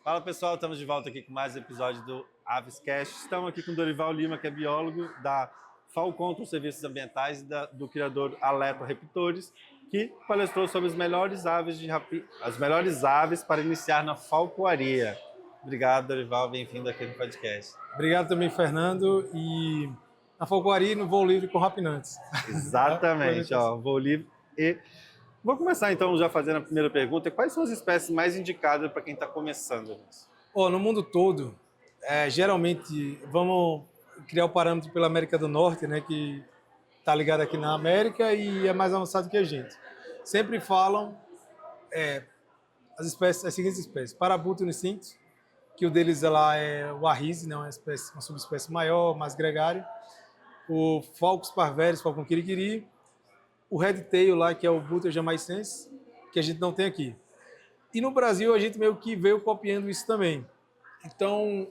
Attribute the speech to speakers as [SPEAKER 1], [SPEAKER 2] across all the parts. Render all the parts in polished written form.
[SPEAKER 1] Fala pessoal, estamos de volta aqui com mais um episódio do Avescast. Estamos aqui com o Dorival Lima, que é biólogo da FAO Control Serviços Ambientais e do criador Aleto Reptores, que palestrou sobre as melhores aves para iniciar na falcoaria. Obrigado, Dorival, bem-vindo aqui no podcast.
[SPEAKER 2] Obrigado também, Fernando. E na falcoaria no voo livre com rapinantes.
[SPEAKER 1] Exatamente, voo livre e... Vou começar então já fazendo a primeira pergunta. Quais são as espécies mais indicadas para quem está começando nisso?
[SPEAKER 2] No mundo todo, geralmente, vamos criar o parâmetro pela América do Norte, né, que está ligado aqui na América e é mais avançado que a gente. Sempre falam as seguintes espécies. Parabuto nicintos, que o deles lá é o arrise, né, uma subespécie maior, mais gregário. O Falcus parvellus, falcão quiriquiri. O red tail lá, que é o Buta jamaicense, que a gente não tem aqui. E no Brasil a gente meio que veio copiando isso também. Então,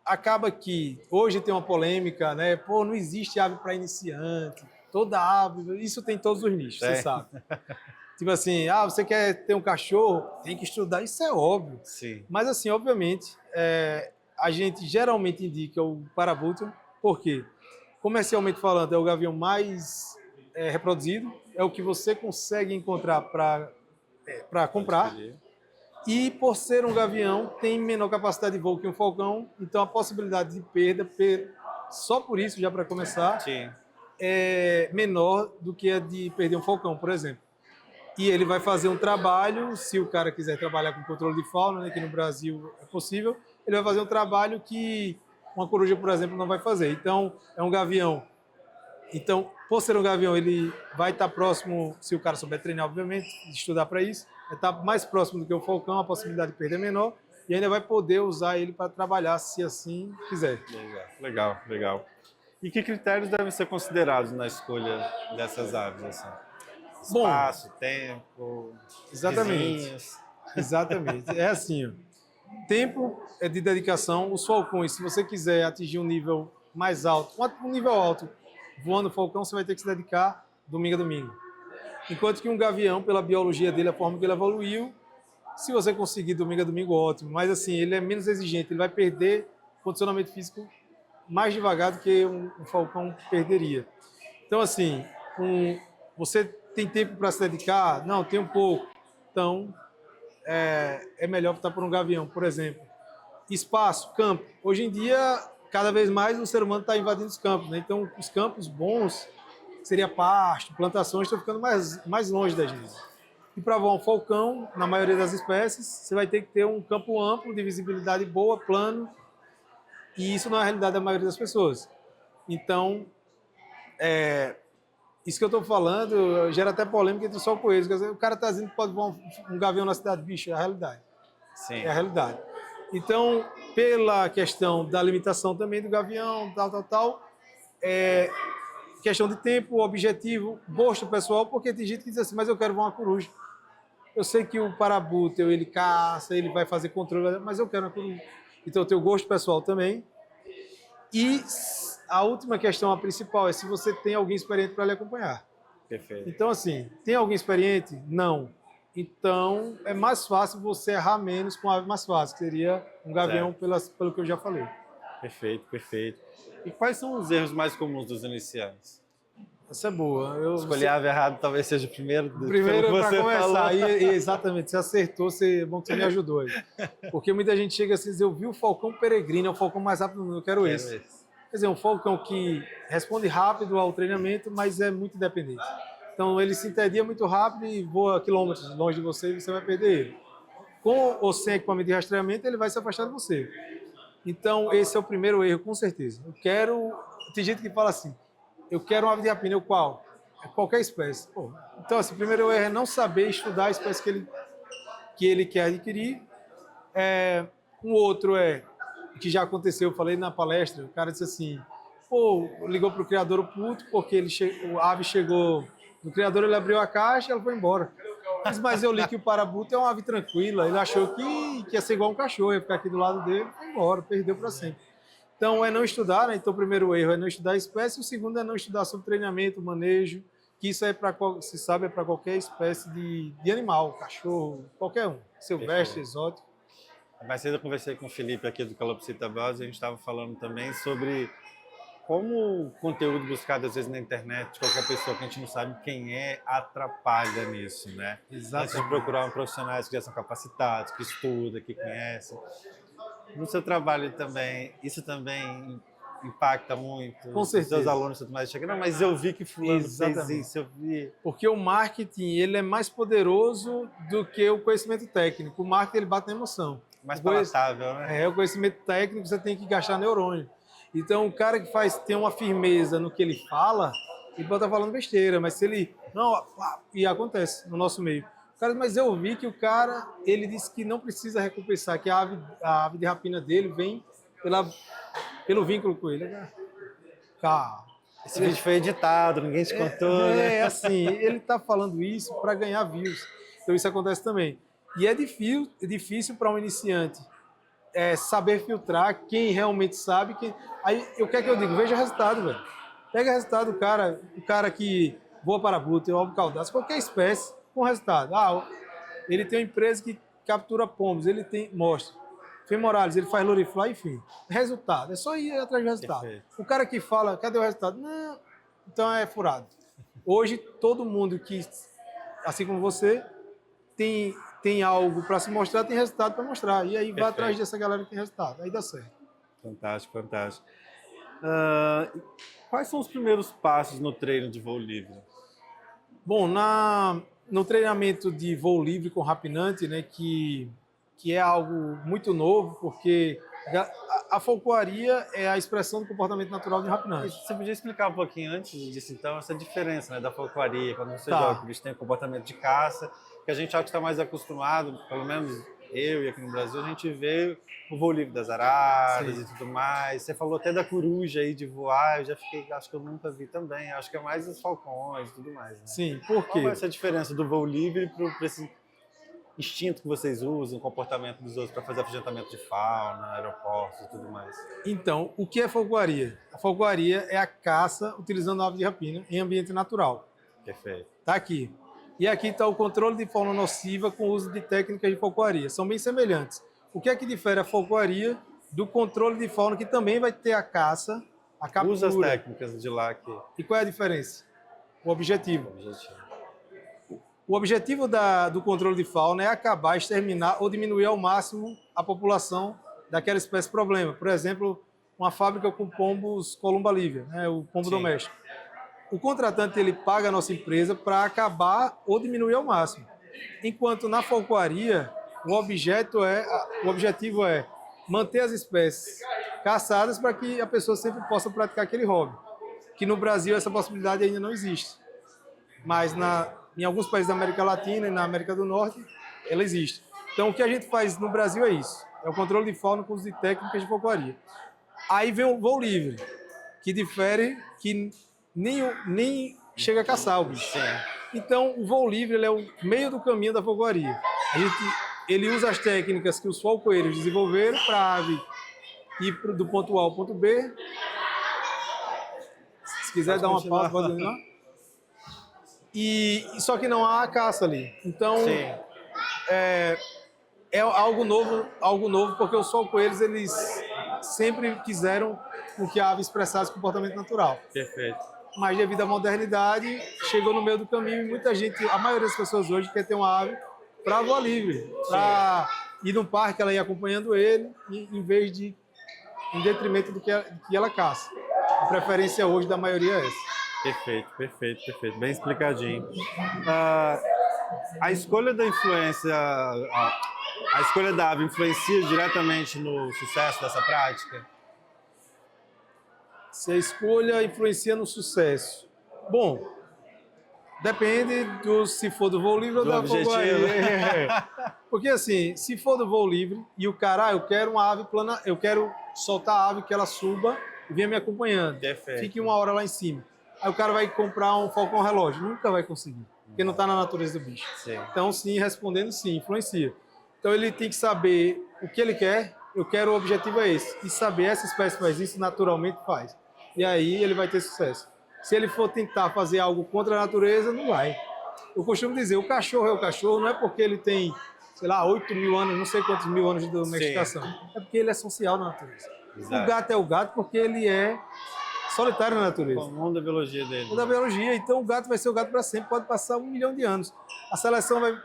[SPEAKER 2] acaba que hoje tem uma polêmica, né? Pô, não existe ave para iniciante. Toda ave, isso tem em todos os nichos, você sabe. Tipo assim, você quer ter um cachorro, tem que estudar, isso é óbvio.
[SPEAKER 1] Sim.
[SPEAKER 2] Mas assim, obviamente, a gente geralmente indica o Parabuto, porque comercialmente falando é o gavião mais reproduzido, é o que você consegue encontrar para comprar. E por ser um gavião, tem menor capacidade de voo que um falcão, então a possibilidade de perda, só por isso, já para começar,
[SPEAKER 1] Sim,
[SPEAKER 2] é menor do que a de perder um falcão, por exemplo. E ele vai fazer um trabalho, se o cara quiser trabalhar com controle de fauna, né, que no Brasil é possível, ele vai fazer um trabalho que uma coruja, por exemplo, não vai fazer. Então, é um gavião. Então, por ser um gavião, ele vai estar próximo, se o cara souber treinar, obviamente, estudar para isso, vai estar mais próximo do que o falcão, a possibilidade de perder é menor, e ainda vai poder usar ele para trabalhar, se assim quiser.
[SPEAKER 1] Legal. E que critérios devem ser considerados na escolha dessas aves? Assim? Espaço, tempo, vizinhos.
[SPEAKER 2] Exatamente. É assim, ó. Tempo é de dedicação. Os falcões, se você quiser atingir um nível mais alto, um nível alto, voando falcão, você vai ter que se dedicar domingo a domingo. Enquanto que um gavião, pela biologia dele, a forma que ele evoluiu, se você conseguir domingo a domingo, ótimo. Mas assim, ele é menos exigente, ele vai perder condicionamento físico mais devagar do que um falcão perderia. Então assim, você tem tempo para se dedicar? Não, tem um pouco. Então, é melhor optar por um gavião, por exemplo. Espaço, campo. Hoje em dia, cada vez mais o ser humano está invadindo os campos, né? Então, os campos bons, seria pasto, plantações, estão ficando mais longe da gente. E para voar um falcão, na maioria das espécies, você vai ter que ter um campo amplo, de visibilidade boa, plano, e isso não é a realidade da maioria das pessoas. Então, isso que eu estou falando gera até polêmica entre os falcoeiros. O cara está dizendo que pode voar um gavião na cidade, bicho, é a realidade.
[SPEAKER 1] Sim.
[SPEAKER 2] É a realidade. Então, pela questão da limitação também do gavião, questão de tempo, objetivo, gosto pessoal, porque tem gente que diz assim, mas eu quero voar uma coruja. Eu sei que o parabuto, ele caça, ele vai fazer controle, mas eu quero uma coruja. Então, eu tenho gosto pessoal também. E a última questão, a principal, é se você tem alguém experiente para lhe acompanhar.
[SPEAKER 1] Perfeito.
[SPEAKER 2] Então, assim, tem alguém experiente? Não. Então, é mais fácil você errar menos com a ave mais fácil, que seria um gavião, pelo que eu já falei.
[SPEAKER 1] Perfeito. E quais são os erros mais comuns dos iniciantes?
[SPEAKER 2] Essa é boa.
[SPEAKER 1] Escolher a ave errada talvez seja o primeiro.
[SPEAKER 2] Primeiro, para começar. Exatamente, você acertou, é bom que você me ajudou aí. Porque muita gente chega assim e diz, eu vi o falcão peregrino, é o falcão mais rápido do mundo, eu quero esse. Quer dizer, um falcão que responde rápido ao treinamento, mas é muito independente. Então, ele se entedia muito rápido e voa quilômetros longe de você e você vai perder ele. Com ou sem equipamento de rastreamento, ele vai se afastar de você. Então, esse é o primeiro erro, com certeza. Tem gente que fala assim, eu quero uma ave de rapina, qual? É qualquer espécie. Então, assim, o primeiro erro é não saber estudar a espécie que ele quer adquirir. Um outro que já aconteceu, eu falei na palestra, o cara disse assim, ligou para o criador puto, porque a ave chegou no criador, ele abriu a caixa e ela foi embora. Mas eu li que o parabuto é uma ave tranquila, ele achou que ia ser igual um cachorro, ia ficar aqui do lado dele, foi embora, perdeu para sempre. Então, é não estudar, né? Então, o primeiro erro é não estudar a espécie, o segundo é não estudar sobre treinamento, manejo, que isso é para, se sabe, é para qualquer espécie de animal, cachorro, qualquer um, silvestre, exótico.
[SPEAKER 1] Mais cedo eu conversei com o Felipe aqui do Calopsita Bros, e a gente estava falando também sobre como o conteúdo buscado às vezes na internet, de qualquer pessoa que a gente não sabe quem é, atrapalha nisso, né?
[SPEAKER 2] Exatamente.
[SPEAKER 1] Antes de procurar um profissionais que já são capacitados, que estudam, que conhecem. No seu trabalho também, isso também impacta muito?
[SPEAKER 2] Com certeza.
[SPEAKER 1] Os seus alunos e tudo mais chegam, não, mas eu vi que fulano fez isso, eu vi.
[SPEAKER 2] Porque o marketing, ele é mais poderoso do que o conhecimento técnico. O marketing, ele bate na emoção.
[SPEAKER 1] Mais palatável, né?
[SPEAKER 2] O conhecimento técnico, você tem que gastar neurônio. Então, o cara que tem uma firmeza no que ele fala, ele pode estar falando besteira, mas se ele... Não, e acontece no nosso meio. O cara, mas eu vi que o cara, ele disse que não precisa recompensar, que a ave de rapina dele vem pelo vínculo com ele. Cara,
[SPEAKER 1] esse vídeo foi editado, ninguém te contou, né?
[SPEAKER 2] É assim, ele está falando isso para ganhar views. Então, isso acontece também. E é difícil para um iniciante saber filtrar quem realmente sabe. Aí, o que é que eu digo? Veja o resultado, velho. Pega o resultado do cara, o cara que voa para bruto, ovo caudaço, qualquer espécie, com resultado. Ele tem uma empresa que captura pombos, ele mostra. Femoralis, ele faz lorifly, enfim. Resultado, é só ir atrás do resultado. Perfeito. O cara que fala, cadê o resultado? Não, então é furado. Hoje, todo mundo que, assim como você, tem algo para se mostrar, tem resultado para mostrar. E aí vai atrás dessa galera que tem resultado. Aí dá certo.
[SPEAKER 1] Fantástico, fantástico. Quais são os primeiros passos no treino de voo livre?
[SPEAKER 2] Bom, no treinamento de voo livre com rapinante, né, que é algo muito novo, porque a falcoaria é a expressão do comportamento natural de um rapinante.
[SPEAKER 1] Você podia explicar um pouquinho antes disso, então, essa diferença, né, da falcoaria, quando você joga, o bicho tem o comportamento de caça, que a gente já está mais acostumado, pelo menos eu e aqui no Brasil, a gente vê o voo livre das araras. Sim. E tudo mais. Você falou até da coruja aí de voar, eu já fiquei, acho que eu nunca vi também, acho que é mais os falcões e tudo mais, né?
[SPEAKER 2] Sim, por quê?
[SPEAKER 1] Qual é essa diferença do voo livre para esse instinto que vocês usam, o comportamento dos outros para fazer afugentamento de fauna, aeroportos e tudo mais?
[SPEAKER 2] Então, o que é falcoaria? A falcoaria é a caça utilizando ave de rapina em ambiente natural.
[SPEAKER 1] Perfeito.
[SPEAKER 2] Tá aqui. E aqui está o controle de fauna nociva com o uso de técnicas de falcoaria. São bem semelhantes. O que é que difere a falcoaria do controle de fauna, que também vai ter a caça, a captura?
[SPEAKER 1] Usa as técnicas de lá aqui.
[SPEAKER 2] E qual é a diferença? O objetivo. O objetivo do controle de fauna é acabar, exterminar ou diminuir ao máximo a população daquela espécie problema. Por exemplo, uma fábrica com pombos columba lívia, né, o pombo doméstico. O contratante ele paga a nossa empresa para acabar ou diminuir ao máximo. Enquanto na falcoaria, o objetivo é manter as espécies caçadas para que a pessoa sempre possa praticar aquele hobby. Que no Brasil essa possibilidade ainda não existe. Mas em alguns países da América Latina e na América do Norte, ela existe. Então o que a gente faz no Brasil é isso. É o controle de fauna com uso de técnicas de falcoaria. Aí vem o voo livre, que difere, que nem chega a caçar o bicho. Sim. Então, o voo livre ele é o meio do caminho da falcoaria. Ele usa as técnicas que os falcoeiros desenvolveram para a ave ir do ponto A ao ponto B. Se quiser dar uma pausa, pode continuar. Só que não há caça ali. Então, é algo novo porque os falcoeiros eles sempre quiseram que a ave expressasse comportamento natural.
[SPEAKER 1] Perfeito.
[SPEAKER 2] Mas devido à modernidade, chegou no meio do caminho e muita gente, a maioria das pessoas hoje quer ter uma ave para voar livre, para ir no parque, ela ir acompanhando ele, em detrimento do que ela caça. A preferência hoje da maioria é essa.
[SPEAKER 1] Perfeito. Bem explicadinho. A escolha da influência, a escolha da ave influencia diretamente no sucesso dessa prática?
[SPEAKER 2] Se a escolha influencia no sucesso. Bom, depende se for do voo livre ou da falcoaria. Porque assim, se for do voo livre e o cara, eu quero uma ave plana, eu quero soltar a ave que ela suba e venha me acompanhando.
[SPEAKER 1] Perfeito.
[SPEAKER 2] Fique uma hora lá em cima. Aí o cara vai comprar um falcão relógio. Nunca vai conseguir, porque não está na natureza do bicho.
[SPEAKER 1] Sim.
[SPEAKER 2] Então, sim, respondendo sim, influencia. Então ele tem que saber o que ele quer. eu quero, o objetivo é esse. E saber, essa espécie faz isso, naturalmente faz. E aí ele vai ter sucesso. Se ele for tentar fazer algo contra a natureza, não vai. Eu costumo dizer, o cachorro é o cachorro, não é porque ele tem, sei lá, 8.000 anos, não sei quantos mil anos de domesticação. É porque ele é social na natureza.
[SPEAKER 1] Exato.
[SPEAKER 2] O gato é o gato porque ele é solitário na natureza.
[SPEAKER 1] O mundo da biologia dele.
[SPEAKER 2] Da biologia, então o gato vai ser o gato para sempre, pode passar 1 milhão de anos. A seleção vai,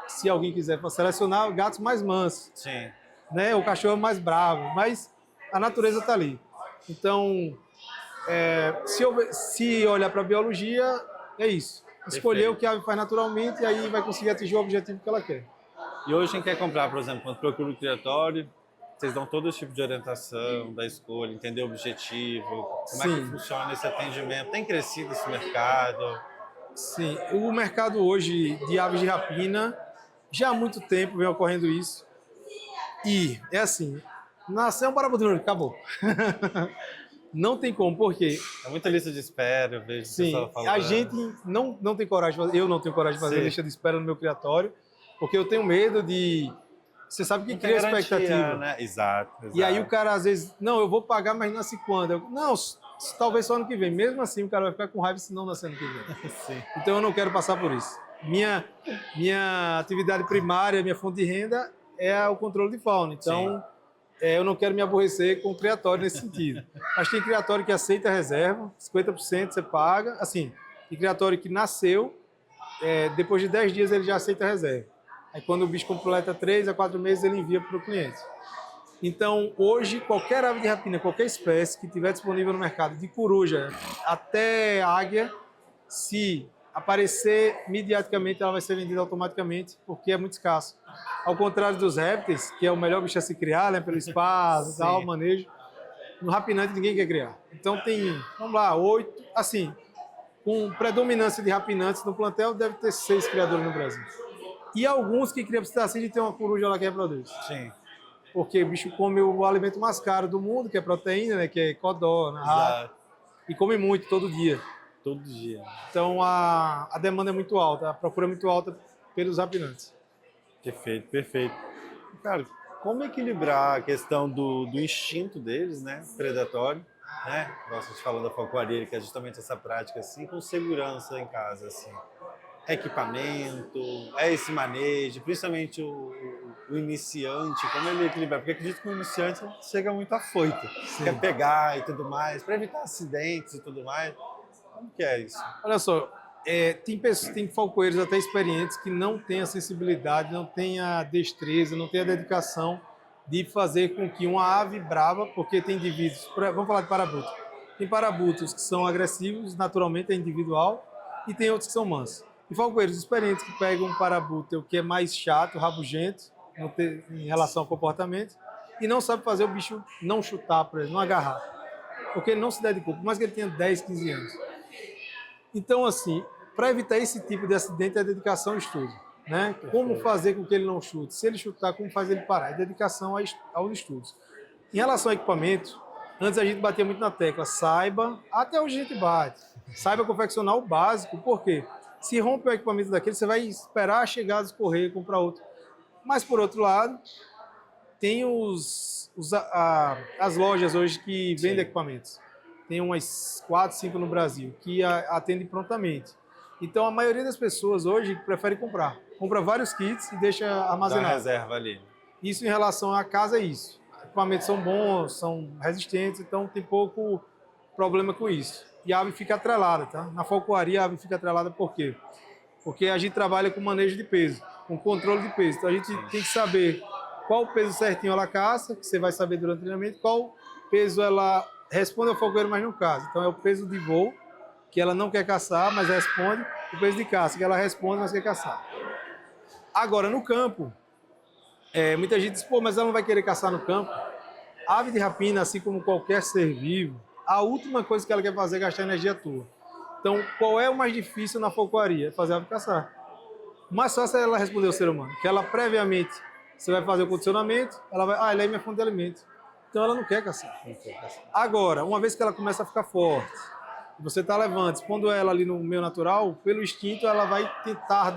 [SPEAKER 2] se alguém quiser selecionar, gatos mais mansos,
[SPEAKER 1] Sim.
[SPEAKER 2] né? O cachorro mais bravo, mas a natureza está ali. Então, se olhar para a biologia, é isso. Escolher
[SPEAKER 1] Perfeito.
[SPEAKER 2] o que a ave faz naturalmente e aí vai conseguir atingir o objetivo que ela quer.
[SPEAKER 1] E hoje quem quer comprar, por exemplo, quando procura o criatório, vocês dão todo esse tipo de orientação da escolha, entender o objetivo, como é que
[SPEAKER 2] Sim.
[SPEAKER 1] funciona esse atendimento? Tem crescido esse mercado?
[SPEAKER 2] Sim, o mercado hoje de aves de rapina, já há muito tempo vem ocorrendo isso. E é assim, nasceu um parabutuno, acabou. Não tem como, por quê?
[SPEAKER 1] É muita lista de espera, eu vejo o
[SPEAKER 2] Sim,
[SPEAKER 1] pessoal falando.
[SPEAKER 2] a gente não tem coragem de fazer, eu não tenho coragem de fazer
[SPEAKER 1] Sim.
[SPEAKER 2] lista de espera no meu criatório, porque eu tenho medo de... Você sabe que
[SPEAKER 1] Não
[SPEAKER 2] cria
[SPEAKER 1] tem garantia,
[SPEAKER 2] expectativa.
[SPEAKER 1] né? Exato.
[SPEAKER 2] E aí o cara às vezes, não, eu vou pagar, mas nasce quando? Não, talvez só ano que vem. Mesmo assim o cara vai ficar com raiva se não nascer ano que vem.
[SPEAKER 1] Sim.
[SPEAKER 2] Então eu não quero passar por isso. Minha atividade primária, minha fonte de renda é o controle de fauna. Então eu não quero me aborrecer com o criatório nesse sentido. Mas tem criatório que aceita reserva, 50% você paga. Assim, tem criatório que nasceu, depois de 10 dias ele já aceita reserva. Aí quando o bicho completa 3 a 4 meses, ele envia para o cliente. Então, hoje, qualquer ave de rapina, qualquer espécie que tiver disponível no mercado, de coruja até águia, se aparecer mediaticamente, ela vai ser vendida automaticamente, porque é muito escasso. Ao contrário dos répteis, que é o melhor bicho a se criar, né, pelo espaço, tal, manejo, no rapinante ninguém quer criar. Então tem, vamos lá, 8, assim, com predominância de rapinantes no plantel, deve ter 6 criadores no Brasil. E alguns que criam psitacídeo e tem uma coruja lá que reproduz.
[SPEAKER 1] Sim.
[SPEAKER 2] Porque o bicho come o alimento mais caro do mundo, que é proteína, né? Que é codorna, rato, e come muito, todo dia.
[SPEAKER 1] Todo dia.
[SPEAKER 2] Então a demanda é muito alta, a procura é muito alta pelos rapinantes.
[SPEAKER 1] Perfeito, perfeito. Cara, como equilibrar a questão do instinto deles, né? Predatório, né? Nossa, a gente falando da falcoaria, que é justamente essa prática, assim, com segurança em casa, assim. Equipamento, esse manejo, principalmente o iniciante, como ele equilibrar, porque acredito que o iniciante chega muito afoito, quer pegar e tudo mais, para evitar acidentes e tudo mais. Como que é isso?
[SPEAKER 2] Olha só, tem falcoeiros até experientes que não têm a sensibilidade, não têm a destreza, não têm a dedicação de fazer com que uma ave brava, porque tem indivíduos, vamos falar de parabuto, tem parabutos que são agressivos, naturalmente é individual, e tem outros que são mansos. E falcoeiros experientes que pegam um parabuto que é mais chato, rabugento, em relação ao comportamento, e não sabe fazer o bicho não chutar para ele, não agarrar. Porque ele não se dedicou, por mais que ele tenha 10, 15 anos. Então, assim, para evitar esse tipo de acidente, é dedicação ao estudo. Né? Como fazer com que ele não chute? Se ele chutar, como fazer ele parar? É dedicação aos estudos. Em relação ao equipamento, antes a gente batia muito na tecla, saiba, até hoje a gente bate, saiba confeccionar o básico, por quê? Se rompe o equipamento daquele, você vai esperar chegar a escorrer e comprar outro. Mas, por outro lado, tem as lojas hoje que vendem equipamentos. Tem umas 4, 5 no Brasil, que atendem prontamente. Então, a maioria das pessoas hoje prefere comprar. Compra vários kits e deixa armazenado.
[SPEAKER 1] Dá reserva ali.
[SPEAKER 2] Isso em relação à casa é isso. Os equipamentos são bons, são resistentes, então tem pouco problema com isso. E a ave fica atrelada, tá? Na falcoaria a ave fica atrelada por quê? Porque a gente trabalha com manejo de peso, com controle de peso. Então a gente tem que saber qual o peso certinho ela caça, que você vai saber durante o treinamento, qual peso ela responde ao falcoeiro, mas não caça. Então é o peso de voo, que ela não quer caçar, mas responde, o peso de caça, que ela responde, mas quer caçar. Agora, no campo, muita gente diz, pô, mas ela não vai querer caçar no campo. A ave de rapina, assim como qualquer ser vivo, a última coisa que ela quer fazer é gastar energia tua. Então, qual é o mais difícil na falcoaria? É fazer a ave caçar. O mais fácil é ela responder ao ser humano, que ela previamente, você vai fazer o condicionamento, ela vai, ela é minha fonte de alimento. Então, ela não quer caçar. Agora, uma vez que ela começa a ficar forte, você está levando, expondo ela ali no meio natural, pelo instinto ela vai tentar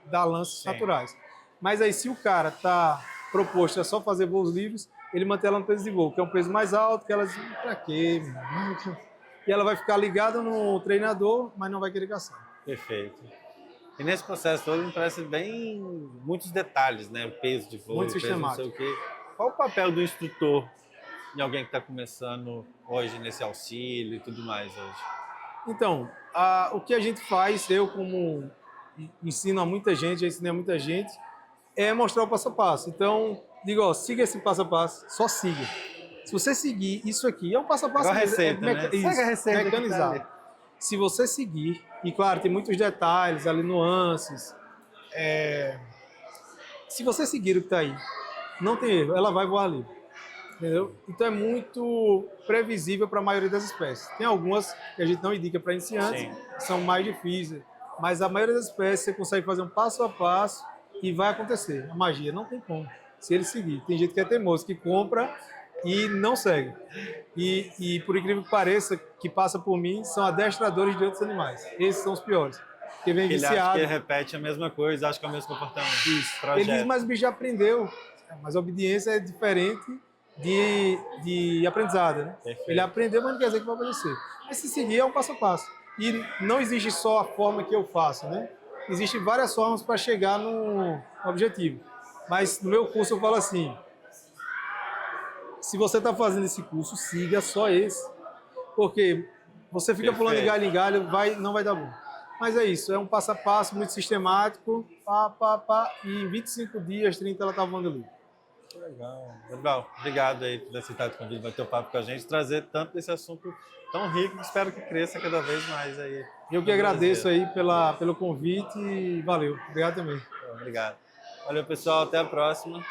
[SPEAKER 2] dar lances naturais. Mas aí se o cara está proposto a só fazer voos livres, ele mantém ela no peso de voo, que é um peso mais alto, que ela diz, pra quê? E ela vai ficar ligada no treinador, mas não vai querer caçar.
[SPEAKER 1] Perfeito. E nesse processo todo me parece bem muitos detalhes, né? O peso de voo,
[SPEAKER 2] Muito
[SPEAKER 1] o peso não sei o quê. Qual o papel do instrutor em alguém que está começando hoje nesse auxílio e tudo mais hoje?
[SPEAKER 2] Então, o que a gente faz, eu como ensino a muita gente, já ensinei a muita gente, é mostrar o passo a passo. Então, digo, ó, siga esse passo a passo, só siga. Se você seguir isso aqui, é um passo a passo.
[SPEAKER 1] Igual a receita, né?
[SPEAKER 2] Isso,
[SPEAKER 1] Segue a receita
[SPEAKER 2] mecanizado.
[SPEAKER 1] que tá ali.
[SPEAKER 2] Se você seguir, e claro, tem muitos detalhes ali, nuances. Se você seguir o que está aí, não tem erro, ela vai voar livre. Entendeu? Então é muito previsível para a maioria das espécies. Tem algumas que a gente não indica para iniciantes,
[SPEAKER 1] Sim.
[SPEAKER 2] que são mais difíceis, mas a maioria das espécies você consegue fazer um passo a passo e vai acontecer. A magia não tem como, se ele seguir. Tem gente que é teimoso, que compra e não segue. E por incrível que pareça, que passa por mim, são adestradores de outros animais. Esses são os piores. Que vem
[SPEAKER 1] Ele acha
[SPEAKER 2] viciado.
[SPEAKER 1] que ele repete a mesma coisa, acha que é o mesmo comportamento.
[SPEAKER 2] Isso.
[SPEAKER 1] Projeto.
[SPEAKER 2] Ele diz, mas o bicho já aprendeu. Mas a obediência é diferente de aprendizado, né?
[SPEAKER 1] Perfeito.
[SPEAKER 2] Ele aprendeu, mas não quer dizer que vai obedecer. Mas se seguir é um passo a passo. E não existe só a forma que eu faço, né? Existem várias formas para chegar no objetivo. Mas no meu curso eu falo assim, se você está fazendo esse curso, siga só esse. Porque você fica pulando de galho em galho, não vai dar bom. Mas é isso, é um passo a passo muito sistemático, e em 25 dias, 30 ela está voando livre.
[SPEAKER 1] Legal. Legal. Obrigado aí por aceitar o convite, bater o papo com a gente, trazer tanto desse assunto tão rico, que espero que cresça cada vez mais aí.
[SPEAKER 2] Eu que agradeço aí pelo convite e valeu. Obrigado também.
[SPEAKER 1] Obrigado. Valeu, pessoal. Até a próxima.